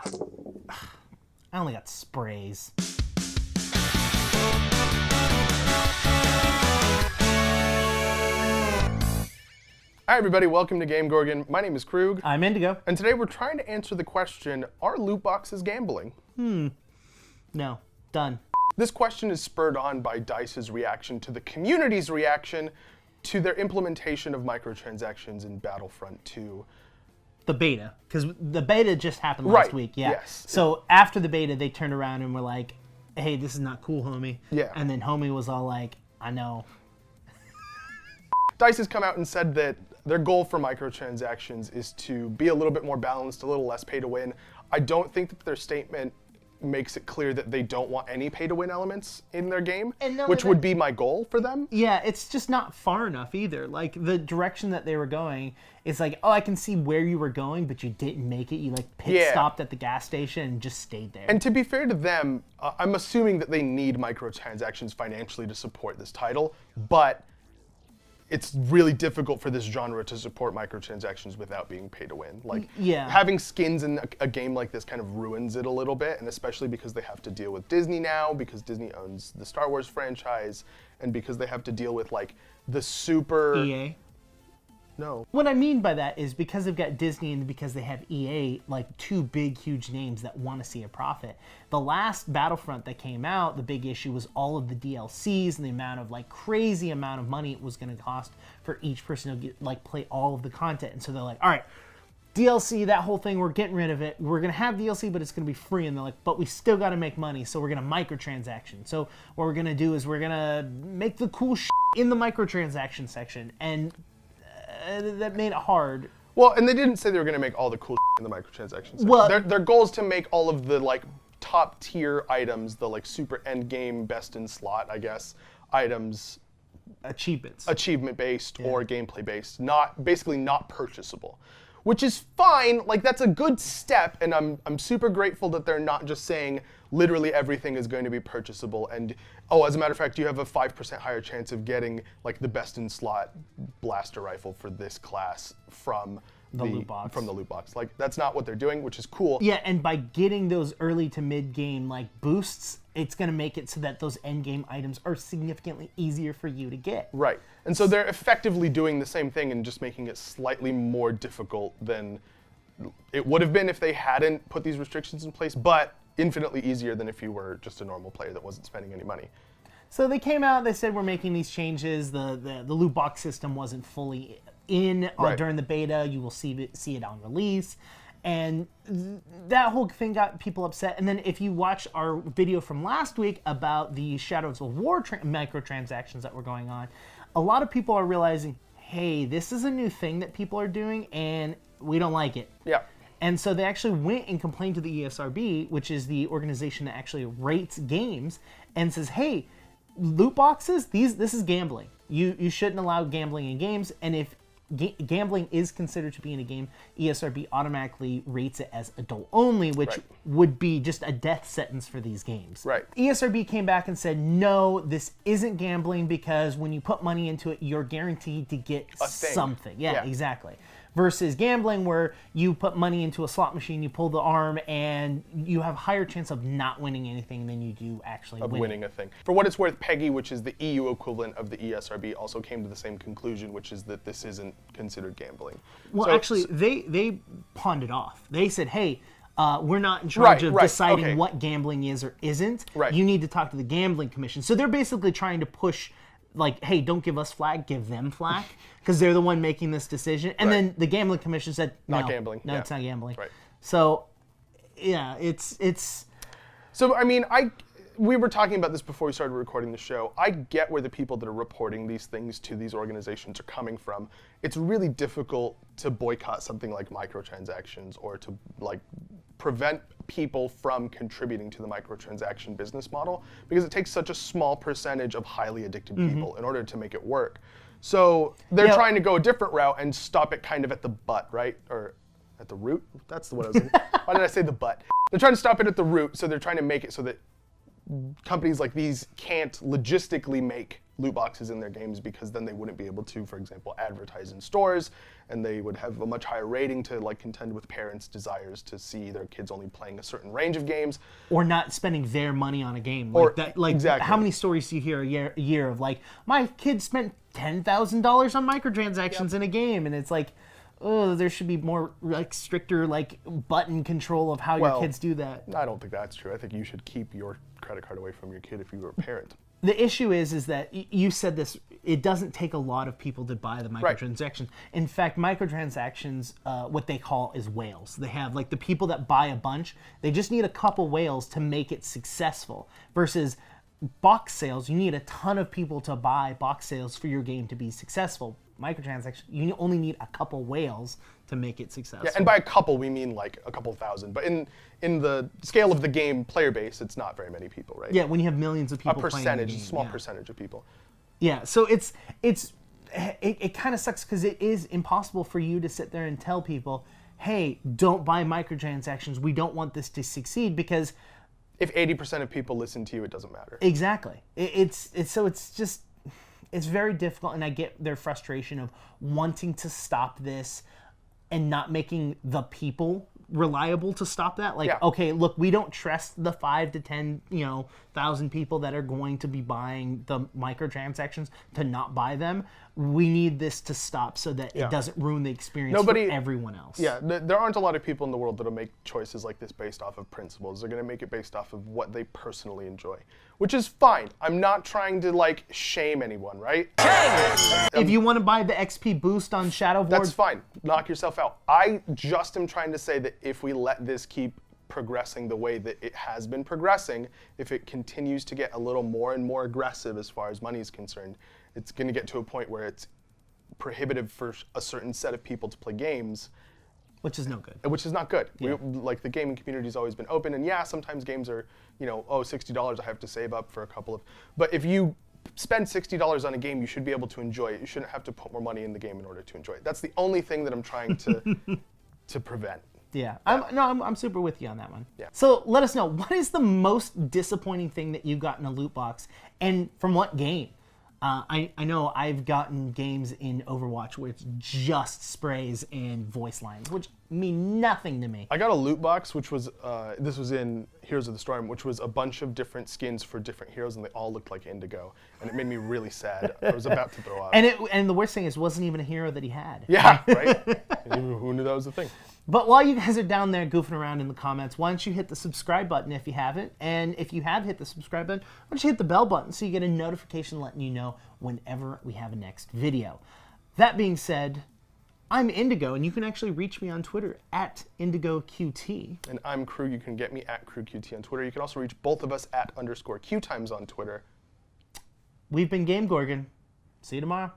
I only got sprays. Hi everybody, welcome to GameGorgon. My name is Krug. I'm Indigo. And today we're trying to answer the question, are loot boxes gambling? No. Done. This question is spurred on by DICE's reaction to the community's reaction to their implementation of microtransactions in Battlefront 2. The beta. Because the beta just happened last week, yeah. Yes. So after the beta, they turned around and were like, hey, this is not cool, homie. Yeah. And then homie was all like, I know. DICE has come out and said that their goal for microtransactions is to be a little bit more balanced, a little less pay to win. I don't think that their statement makes it clear that they don't want any pay to win elements in their game, which would be my goal for them. Yeah, it's just not far enough either. Like, the direction that they were going is like, oh, I can see where you were going, but you didn't make it. You like stopped at the gas station and just stayed there. And to be fair to them, I'm assuming that they need microtransactions financially to support this title, but it's really difficult for this genre to support microtransactions without being pay to win. Like, having skins in a game like this kind of ruins it a little bit, and especially because they have to deal with Disney now, because Disney owns the Star Wars franchise, and because they have to deal with like the super... EA? No. What I mean by that is because they've got Disney and because they have EA, like two big, huge names that want to see a profit. The last Battlefront that came out, the big issue was all of the DLCs and the amount of like crazy amount of money it was going to cost for each person to get, like play all of the content. And so they're like, all right, DLC, that whole thing, we're getting rid of it. We're going to have DLC, but it's going to be free. And they're like, but we still got to make money, so we're going to microtransaction. So what we're going to do is we're going to make the cool shit in the microtransaction section. And that made it hard. Well, and they didn't say they were going to make all the cool in the microtransactions section. Well, their goal is to make all of the like top tier items, the like super end game, best in slot, I guess, items, achievement based or gameplay based, basically not purchasable, which is fine. Like, that's a good step, and I'm super grateful that they're not just saying literally everything is going to be purchasable. And oh, as a matter of fact, you have a 5% higher chance of getting like the best in slot blaster rifle for this class from the loot box. Like, that's not what they're doing, which is cool. Yeah, and by getting those early to mid game like boosts, it's going to make it so that those end game items are significantly easier for you to get. Right. And so they're effectively doing the same thing and just making it slightly more difficult than it would have been if they hadn't put these restrictions in place, but infinitely easier than if you were just a normal player that wasn't spending any money. So they came out, they said we're making these changes. The loot box system wasn't fully in during the beta. You will see it on release. And that whole thing got people upset. And then if you watch our video from last week about the Shadows of War microtransactions that were going on, a lot of people are realizing, hey, this is a new thing that people are doing, and we don't like it. Yeah. And so they actually went and complained to the ESRB, which is the organization that actually rates games, and says, hey, loot boxes, this is gambling. You shouldn't allow gambling in games, and if gambling is considered to be in a game, ESRB automatically rates it as adult only, which would be just a death sentence for these games. Right. ESRB came back and said, no, this isn't gambling because when you put money into it, you're guaranteed to get something. Yeah, exactly. Versus gambling, where you put money into a slot machine, you pull the arm, and you have a higher chance of not winning anything than you do actually winning a thing. For what it's worth, PEGI, which is the EU equivalent of the ESRB, also came to the same conclusion, which is that this isn't considered gambling. Well, actually, they pawned it off. They said, hey, we're not in charge of deciding what gambling is or isn't. Right. You need to talk to the Gambling Commission. So they're basically trying to push, like, hey, don't give us flack, give them flack, because they're the one making this decision. And then the Gambling Commission said, no, not gambling. No, it's not gambling. Right. So, yeah, it's. So, I mean, we were talking about this before we started recording the show. I get where the people that are reporting these things to these organizations are coming from. It's really difficult to boycott something like microtransactions or to like prevent people from contributing to the microtransaction business model because it takes such a small percentage of highly addicted people in order to make it work. So they're trying to go a different route and stop it kind of at the butt, right? Or at the root? That's what I was saying. Why did I say the butt? They're trying to stop it at the root, so they're trying to make it so that companies like these can't logistically make loot boxes in their games because then they wouldn't be able to, for example, advertise in stores, and they would have a much higher rating to like contend with parents' desires to see their kids only playing a certain range of games, or not spending their money on a game. Or- Like that, like exactly. how many stories do you hear a year of like my kid spent $10,000 on microtransactions in a game, and it's like, oh, there should be more like stricter like button control of how your kids do that. I don't think that's true. I think you should keep your credit card away from your kid if you were a parent. The issue is that you said this, it doesn't take a lot of people to buy the microtransactions. In fact, microtransactions, what they call is whales. They have like the people that buy a bunch, they just need a couple whales to make it successful. Versus box sales, you need a ton of people to buy box sales for your game to be successful. Microtransactions, you only need a couple whales to make it successful. Yeah, and by a couple we mean like a couple thousand. But in the scale of the game player base, it's not very many people, right? Yeah, when you have millions of people a percentage, playing the game, a small percentage of people. Yeah, so it kind of sucks because it is impossible for you to sit there and tell people, hey, don't buy microtransactions. We don't want this to succeed because if 80% of people listen to you, it doesn't matter. Exactly. It's very difficult, and I get their frustration of wanting to stop this and not making the people reliable to stop that. Like, okay, look, we don't trust the 5 to 10, thousand people that are going to be buying the microtransactions to not buy them. We need this to stop so that it doesn't ruin the experience for everyone else. Yeah, there aren't a lot of people in the world that'll make choices like this based off of principles. They're going to make it based off of what they personally enjoy, which is fine. I'm not trying to like shame anyone, right? If you want to buy the XP boost on Shadowboard, that's fine. Knock yourself out. I just am trying to say that if we let this keep progressing the way that it has been progressing, if it continues to get a little more and more aggressive as far as money is concerned, it's going to get to a point where it's prohibitive for a certain set of people to play games. Which is no good. Which is not good. Yeah. Like the gaming community has always been open, and yeah, sometimes games are, $60 I have to save up for a couple of, but if you spend $60 on a game, you should be able to enjoy it. You shouldn't have to put more money in the game in order to enjoy it. That's the only thing that I'm trying to prevent. Yeah, I'm super with you on that one. Yeah. So let us know, what is the most disappointing thing that you got in a loot box, and from what game? I know I've gotten games in Overwatch where it's just sprays and voice lines, which mean nothing to me. I got a loot box, which was, this was in Heroes of the Storm, which was a bunch of different skins for different heroes, and they all looked like indigo, and it made me really sad. I was about to throw up. And the worst thing is, it wasn't even a hero that he had. Yeah, right? Who knew that was the thing? But while you guys are down there goofing around in the comments, why don't you hit the subscribe button if you haven't? And if you have hit the subscribe button, why don't you hit the bell button so you get a notification letting you know whenever we have a next video. That being said, I'm Indigo, and you can actually reach me on Twitter at IndigoQT. And I'm Crew. You can get me at CrewQT on Twitter. You can also reach both of us at _QueueTimes on Twitter. We've been GameGorgon. See you tomorrow.